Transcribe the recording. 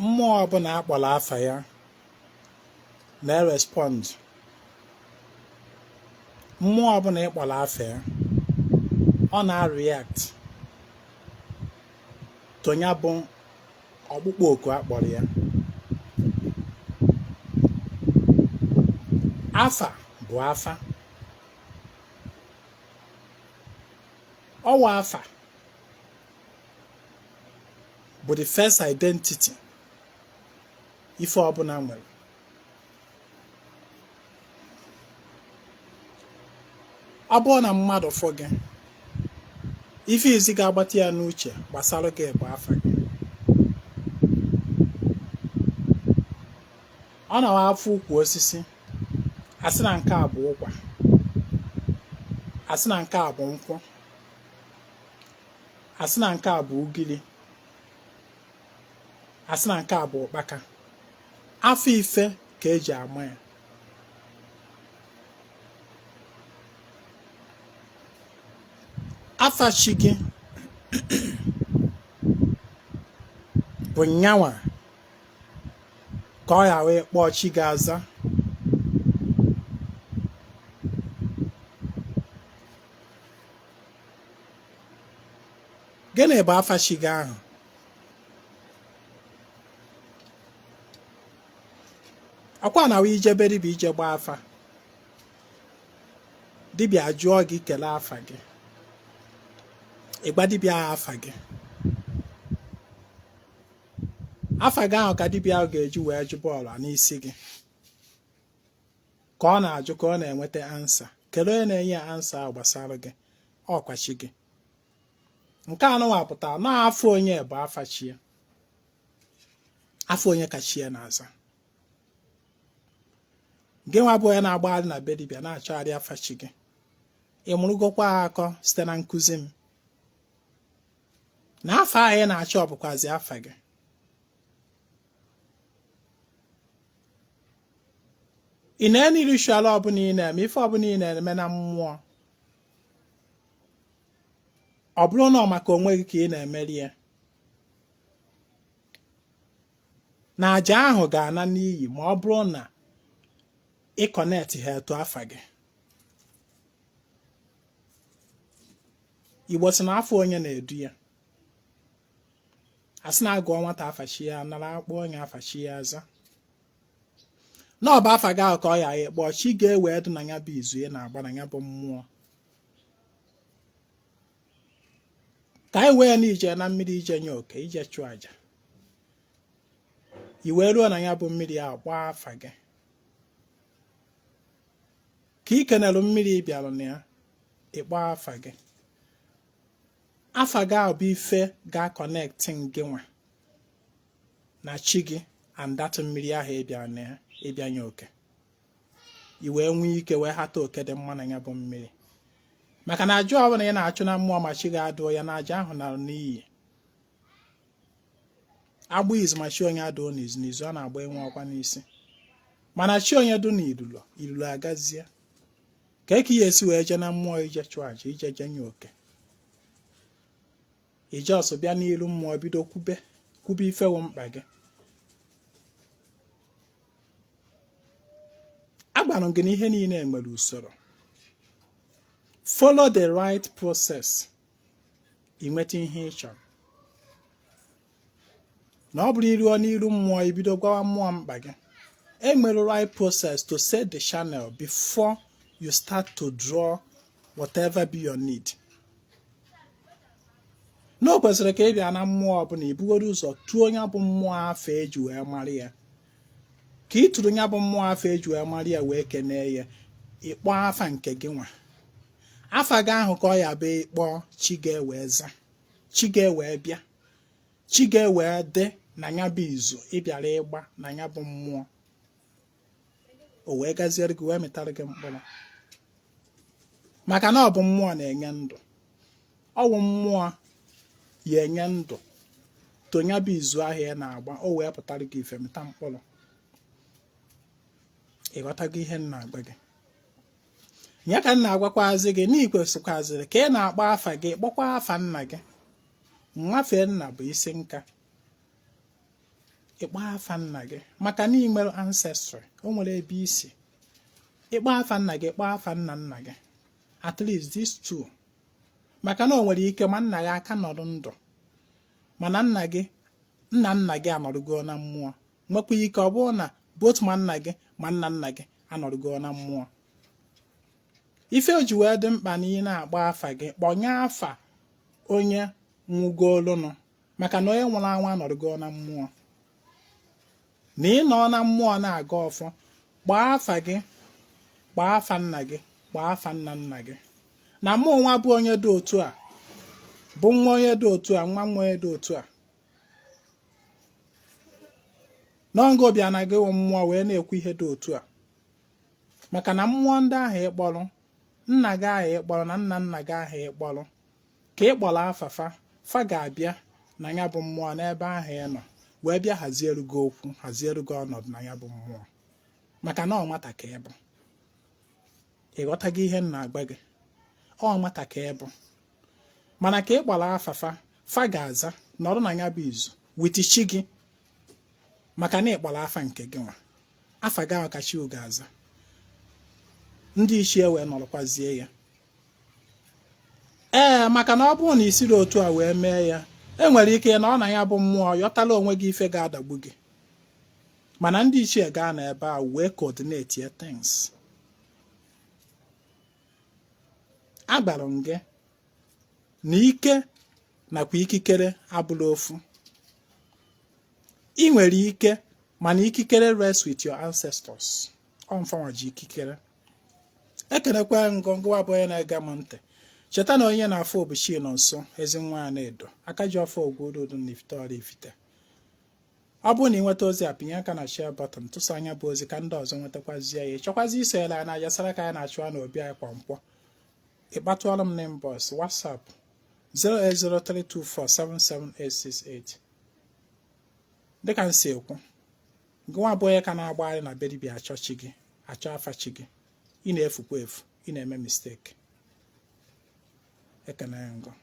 mmụọ ọbụla akpọrọ afa ya na-respond. Mmụọ ọbụla ịkpọrọ afa ya ọ na-react to ya bụ ọkpụkpọ oku akpọrọ ya. Afa bụ afa. Ọwa afa bụ the first identity ife ọbụla nwere. Ọ bụrụ na mmadụ fụ gị, ife izi ga-agbata ya n'uche gbasara gị bụ afa gị. Ọ na afọ ukwu osisi, asị na nke a bụ ụkwa, asị na nke a bụ nkwụ, asị na nke a bụ ugiri, asị na nke a bụ ụkpaka. Afọ ife ka eji ama ya. Afa chi gị bụ nyanwa ka ọ ghara ịkpọ chi gị aza. Gịnị bụ afa chi gị ahụ? Akwa na ijebe dibịa ije gba afa, dibịa jụọ gị kelee afa gị, ịgba dibịa ahụ afa gị. Afa gị ahụ ka dibịa ahụ ga-eji wee jụ bọọlụ n'isi gị, ka ọ na-ajụ, ka ọ na-enweta ansa. Kelee onye na-enye ya ansa ahụ gbasara gị, ọkwa chi gị. Nke anụnwa pụtara na afọ onye bụ afa chi ya. Afọ onye ka chi ya na-aza. Gị nwa bụ onye na-agbagharị na be dibịa na-achọgharị afa chi gị. Ị mụrụgokwa akọ site na nkụzi m na afọ ahụ ị na-achọ ọ bụkwazi afa gị. Ị na-ene ritual ọbụla ị na-eme, ife ọbụla ị na-eme na mmụọ, ọ bụrụ na ọ maka onwe gị ka ị na-emeri ya, na àjà ahụ ga-ana n'iyi ma ọ bụrụ na ị kọnetị ha etu afa gị. Igbo sị na afọ onye na-edu ya. Asị na agụọ nwata afa chi ya, nara akpọ onye afa chi ya aza. Na ọ bụ afa gị ahụ ka ọ ya ịkpọ, chi ga-ewe edu na ya bụ izu ya na-agba na ya bụ mmụọ. Ka anyị wee na ije na mmiri ije nye oke, ije chụọ aja. I wee ruo na ya bụ mmiri ahụ gbaa afa gị. Ka ị kenelu mmiri ị bịara na ya, ịkpọ afa gị. Afa gị ahụ bụ ife ga-akọnekti gị nwa na chi gị and that mmiri ahụ ịbịara na ya, ịbịa nye oke. I wee nwee ike wee hata oke dị mma na ya bụ mmiri. Maka na aja ọbụla ị na-achụ na mmụọ ma chi ga-adụọ ya, na aja ahụ nara n'iyi. Agbụ izu ma chi onye adụọ n'izu n'izu, ọ na-agba enwe ọkwa n'isi. Mana chi onye dụ na ilulu agazie. Ka eke ya esi wee je na mmụọ ije chụọ aja, ije je nye oke. Ije ọsọ bịa n'ilu mmụọ bido kwube ife wụ mkpa gị. Agbanụ gị na ihe niile nwere usoro. Follow the right process, inweta ihe ị chọrọ. Na ọ bụrụ iruo n'ilu mmụọ ibido gwawa mmụọ mkpa gị, enwere right process to set the channel before you start to draw whatever be your need. Na o kwesịrị ka ị bịa na mmụọ ọbụla ibugoro ụzọ tụọ onye bụ mmụọ afọ eji wee mara ya. Ka ị tụrụ onye bụ mmụọ afọ eji wee mara ya wee kenee ya, ịkpọ afa nke gị nwa. Afa gị ahụ ka ọ ya bụ ịkpọ, chi ga-ewee za, chi ga-ewee bịa, chi ga-ewee dị na ya bụ izu ị bịara ịgba na ya bụ mmụọ. O wee gaziere gị wee mịtara gị mkpụrụ. Maka na ọ bụ mmụọ na-enye ndụ. Ọ bụ mmụọ ya enye ndụ tonya bụ izu ahụ ya na-agba, o wee pụtara gị ife mịta mkpụrụ. Ịghọtago ihe m na-agba gị? Ya ka m na-agwakwazi gị na ikwesịkwazịrị ka ị na-akpọ afa gị, kpọkwa afa nna gị. Nwafe nna bụ isi nka. ịkpọ afa nna gị maka na ị nwere ancestry, o nwere ebe isi. Ịkpọ afa nna gị, ịkpọ afa nna nna gị, at least these two, maka na o nwere ike ma nna ya aka nọrọ ndụ mana nna nna gị anọrụgo na mmụọ. Nwekwa ike ọ bụrụ na both ma nna gị ma nna nna gị anọrụgo na mmụọ. Ife o ji wee dị mkpa na ị na-agba afa gị, kpọnye afa onye nwụgolụnụ maka na onye nwụrụ anwụ anọrụgo na mmụọ. Na ị nọ na mmụọ na-aga ọfọ, gbaa afa gị, gbaa afa nna gị, gbaa afa nna nna gị. Na mụ nwa bụ onye dị otu a, bụ nwa onye dị otu a, nwa onye dị otu a, n'oge bịa na gị wụ mmụọ wee na-ekwu ihe dị otu a maka na mmụọ ndị ahụ ịkpọrọ, nna gị ahụ ịkpọrọ na nna nna gị ahụ ịkpọrọ, ka ị kpọrọ afafa fa ga-abịa na ya bụ mmụọ n'ebe ahụ ị nọ wee bịa haziere gị okwu, haziere gị ọnọdụ na ya bụ mmụọ maka na ọ nwata ka ị bụ. Ịghọtago ihe m na-agba gị? Ọ nwata ka ị bụ mana ka ị kpọrọ afafa fa ga-aza nọrọ na ya bụ izu witichi gị maka na ị kpọrọ afa nke gị nwa. Afa gị ahụ ka chi ga-aza, ndị ichie wee nọrọkwazie ya. Maka na ọ bụrụ na isiri otu a wee mee ya, enwere ike na ọ na ya bụ mmụọ yọtala onwe gị ife ga-adagbu gị, mana ndị ichie gaa na ebe a wee coordinate ya things. Agbara m gị na ike nakwa ikikere abụla ofu. Ị nwere ike mana ikikere rest with your ancestors. Ọ mfanwa ji ikikere. Ekenekwa ngọngọ abụ onye na-ege m ntị. Cheta na onye na-afọ obichi nọ nso, Ezinwa Anaedo, Akajiọfọ Ezinwa Anaedo. Ọ bụrụ na ị nweta ozi a, pinye aka na share button, tụsa anya bụ ozi ka ndị ọzọ nwetakwazie ya. Chọkwazi iso ya na ajasara ka ya na-achụ na obi anyị kwa mkpọ. Ịkpatụọla m n'inbox WhatsApp 08032477868. Dịka m si ekwu, gụnwa bụ onye ka na-agbagharị na bedibia achọ chi gị, achọ afa chi gị, ị na-efukwa efu, ị na-eme mistake. Ekene ngo.